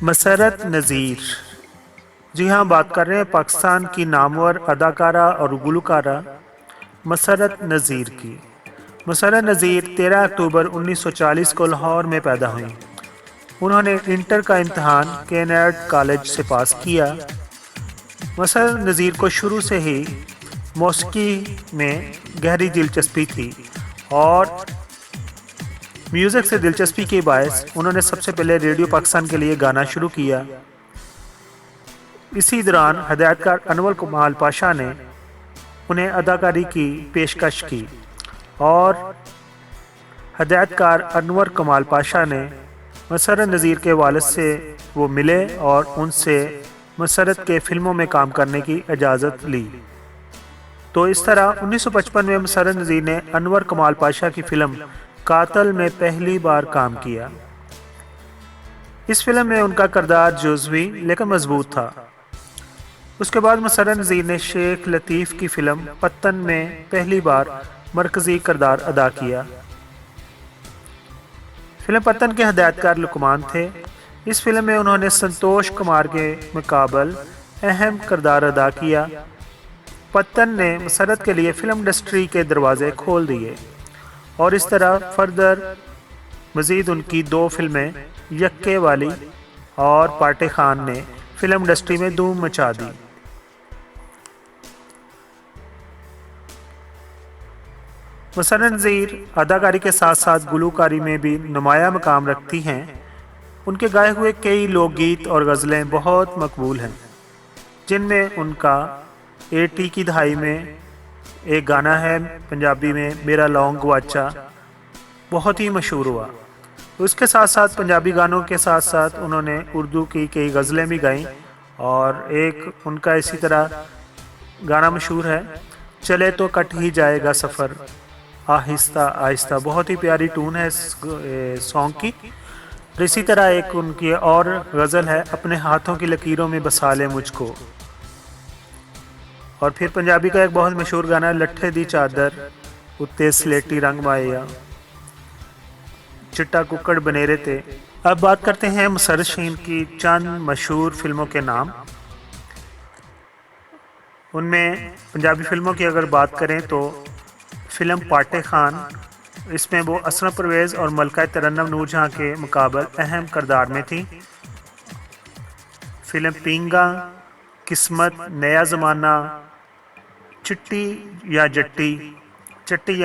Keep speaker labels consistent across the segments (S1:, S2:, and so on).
S1: مسرت نذیر، جی ہاں، بات کر رہے ہیں پاکستان کی نامور اداکارہ اور گلوکارہ مسرت نذیر کی۔ مسرت نذیر 13 اکتوبر 1940 کو لاہور میں پیدا ہوئیں۔ انہوں نے انٹر کا امتحان کینیڈ کالج سے پاس کیا۔ مسرت نذیر کو شروع سے ہی موسیقی میں گہری دلچسپی تھی اور میوزک سے دلچسپی کے باعث انہوں نے سب سے پہلے ریڈیو پاکستان کے لیے گانا شروع کیا۔ اسی دوران ہدایت کار انور کمال پاشا نے انہیں اداکاری کی پیشکش کی اور ہدایت کار انور کمال پاشا نے مسرت نذیر کے والد سے وہ ملے اور ان سے مسرت کے فلموں میں کام کرنے کی اجازت لی۔ تو اس طرح 1955 میں مسرت نذیر نے انور کمال پاشا کی فلم قاتل میں پہلی بار کام کیا۔ اس فلم میں ان کا کردار جزوی لیکن مضبوط تھا۔ اس کے بعد مسرت نذیر نے شیخ لطیف کی فلم پتن میں پہلی بار مرکزی کردار ادا کیا۔ فلم پتن کے ہدایت کار لقمان تھے۔ اس فلم میں انہوں نے سنتوش کمار کے مقابل اہم کردار ادا کیا۔ پتن نے مسرت کے لیے فلم انڈسٹری کے دروازے کھول دیے اور اس طرح فردر مزید ان کی 2 فلمیں یکے والی اور پاٹے خان نے فلم انڈسٹری میں دھوم مچا دی۔ مسرت نذیر اداکاری کے ساتھ ساتھ گلوکاری میں بھی نمایاں مقام رکھتی ہیں۔ ان کے گائے ہوئے کئی لوک گیت اور غزلیں بہت مقبول ہیں، جن میں ان کا 80 کی دہائی میں ایک گانا ہے پنجابی میں میرا لونگ گواچا، بہت ہی مشہور ہوا۔ اس کے ساتھ ساتھ پنجابی گانوں کے ساتھ ساتھ انہوں نے اردو کی کئی غزلیں بھی گائیں اور ایک ان کا اسی طرح گانا مشہور ہے چلے تو کٹ ہی جائے گا سفر آہستہ آہستہ، بہت ہی پیاری ٹون ہے اس سانگ کی۔ اسی طرح ایک ان کی اور غزل ہے اپنے ہاتھوں کی لکیروں میں بسا لے مجھ کو۔ اور پھر پنجابی کا ایک بہت مشہور گانا ہے لٹھے دی چادر اتے سلیٹی رنگ مایا چٹا ککڑ بنیرے تے۔ اب بات کرتے ہیں مسرت شین کی چند مشہور فلموں کے نام۔ ان میں پنجابی فلموں کی اگر بات کریں تو فلم پاٹے خان، اس میں وہ اسرا پرویز اور ملکہ ترنم نور جہاں کے مقابل اہم کردار میں تھی۔ فلم پینگا، قسمت، نیا زمانہ، چٹی یا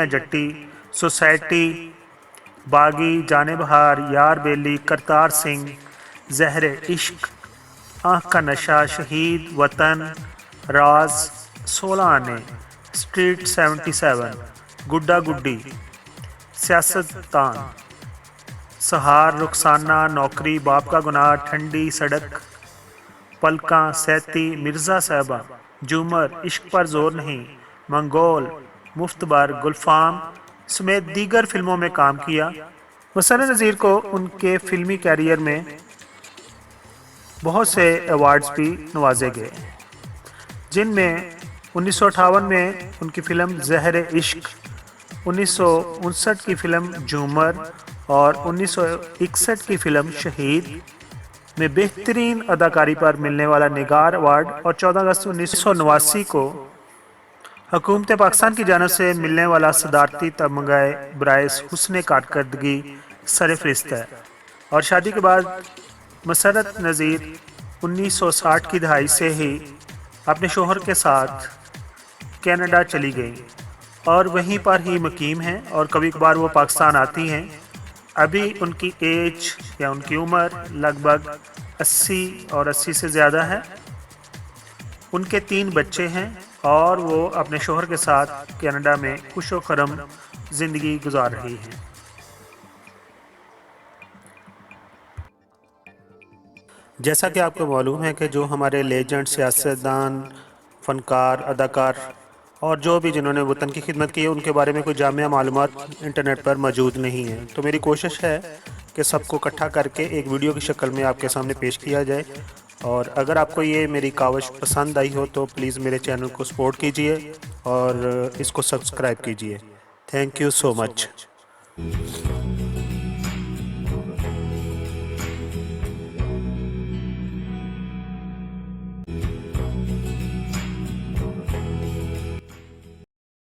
S1: جٹی، سوسائٹی، باغی، جان بہار، یار بیلی، کرتار سنگھ، زہر عشق، آنکھ کا نشہ، شہید، وطن، راز، 16 آنے، اسٹریٹ 77، گڈا گڈی، سیاست دان، سہار، رخسانہ، نوکری، باپ کا گناہ، ٹھنڈی سڑک، پلکاں، سیتی، مرزا صاحبہ، جھومر، عشق پر زور نہیں، منگول، مفت بر، گلفام سمیت دیگر فلموں میں کام کیا۔ مسرت نذیر کو ان کے فلمی کیریئر میں بہت سے ایوارڈز بھی نوازے گئے، جن میں 1958 میں ان کی فلم زہر عشق، 1959 کی فلم جھومر اور 1961 کی فلم شہید میں بہترین اداکاری پر ملنے والا نگار ایوارڈ اور 14 اگست 1989 کو حکومت پاکستان کی جانب سے ملنے والا صدارتی تمغہ برائے حسن کارکردگی سرفہرست ہے۔ اور شادی کے بعد مسرت نذیر 1960 کی دہائی سے ہی اپنے شوہر کے ساتھ کینیڈا چلی گئیں اور وہیں پر ہی مقیم ہیں اور کبھی کبھار وہ پاکستان آتی ہیں۔ ابھی ان کی ایج یا ان کی عمر لگ بھگ 80 اور 80 سے زیادہ ہے۔ ان کے 3 بچے ہیں اور وہ اپنے شوہر کے ساتھ کینیڈا میں خوش و خرم زندگی گزار رہی ہیں۔ جیسا کہ آپ کو معلوم ہے کہ جو ہمارے لیجنڈ، سیاستدان، فنکار، اداکار اور جو بھی جنہوں نے وطن کی خدمت کی ہے ان کے بارے میں کوئی جامع معلومات انٹرنیٹ پر موجود نہیں ہیں، تو میری کوشش ہے کہ سب کو اکٹھا کر کے ایک ویڈیو کی شکل میں آپ کے سامنے پیش کیا جائے۔ اور اگر آپ کو یہ میری کاوش پسند آئی ہو تو پلیز میرے چینل کو سپورٹ کیجئے اور اس کو سبسکرائب کیجئے۔ Thank you so much.